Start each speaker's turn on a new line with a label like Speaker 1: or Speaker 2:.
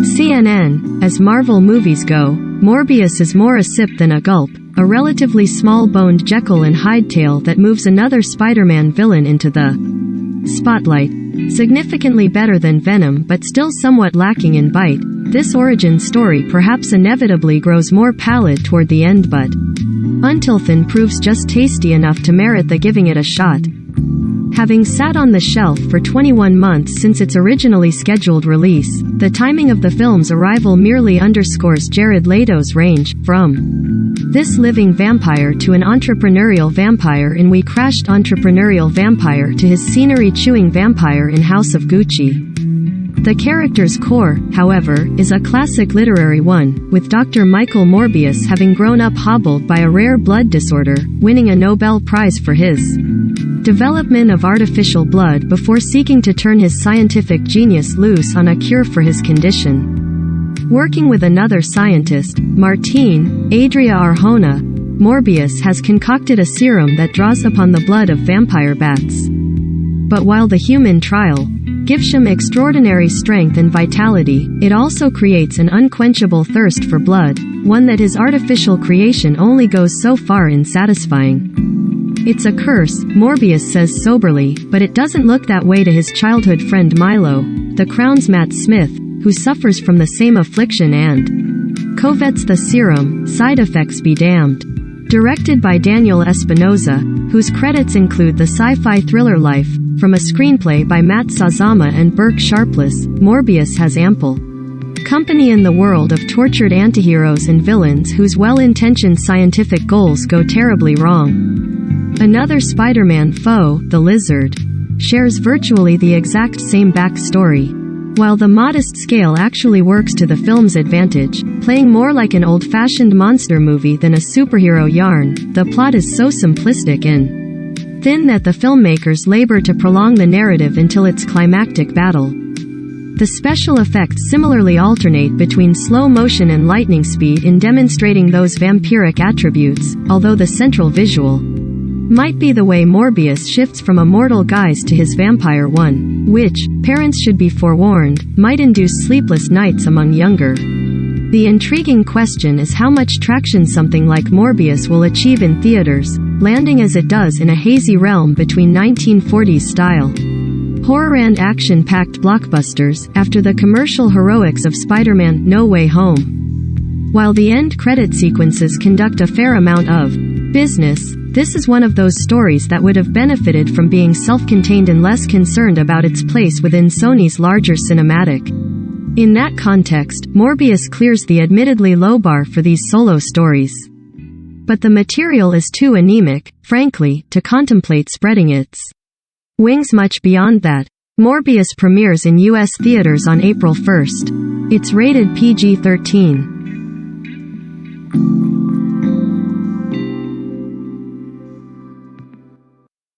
Speaker 1: CNN, as Marvel movies go, Morbius is more a sip than a gulp, a relatively small-boned Jekyll and Hyde tale that moves another Spider-Man villain into the spotlight. Significantly better than Venom but still somewhat lacking in bite, this origin story perhaps inevitably grows more pallid toward the end, but until then proves just tasty enough to merit the giving it a shot. Having sat on the shelf for 21 months since its originally scheduled release, the timing of the film's arrival merely underscores Jared Leto's range, from this living vampire to an entrepreneurial vampire in We Crashed entrepreneurial vampire to his scenery-chewing vampire in House of Gucci. The character's core, however, is a classic literary one, with Dr. Michael Morbius having grown up hobbled by a rare blood disorder, winning a Nobel Prize for his development of artificial blood before seeking to turn his scientific genius loose on a cure for his condition. Working with another scientist, Martine Adria Arjona, Morbius has concocted a serum that draws upon the blood of vampire bats. But while the human trial gives him extraordinary strength and vitality, it also creates an unquenchable thirst for blood, one that his artificial creation only goes so far in satisfying. It's a curse, Morbius says soberly, but it doesn't look that way to his childhood friend Milo, the Crown's Matt Smith, who suffers from the same affliction and covets the serum, side effects be damned. Directed by Daniel Espinoza, whose credits include the sci-fi thriller Life, from a screenplay by Matt Sazama and Burke Sharpless, Morbius has ample company in the world of tortured antiheroes and villains whose well-intentioned scientific goals go terribly wrong. Another Spider-Man foe, the Lizard, shares virtually the exact same backstory. While the modest scale actually works to the film's advantage, playing more like an old-fashioned monster movie than a superhero yarn, the plot is so simplistic and thin that the filmmakers labor to prolong the narrative until its climactic battle. The special effects similarly alternate between slow motion and lightning speed in demonstrating those vampiric attributes, although the central visual might be the way Morbius shifts from a mortal guise to his vampire one, which, parents should be forewarned, might induce sleepless nights among younger. The intriguing question is how much traction something like Morbius will achieve in theaters, landing as it does in a hazy realm between 1940s style horror and action-packed blockbusters, after the commercial heroics of Spider-Man: No Way Home. While the end credit sequences conduct a fair amount of business, this is one of those stories that would have benefited from being self-contained and less concerned about its place within Sony's larger cinematic. In that context, Morbius clears the admittedly low bar for these solo stories. But the material is too anemic, frankly, to contemplate spreading its wings much beyond that. Morbius premieres in U.S. theaters on April 1st. It's rated PG-13.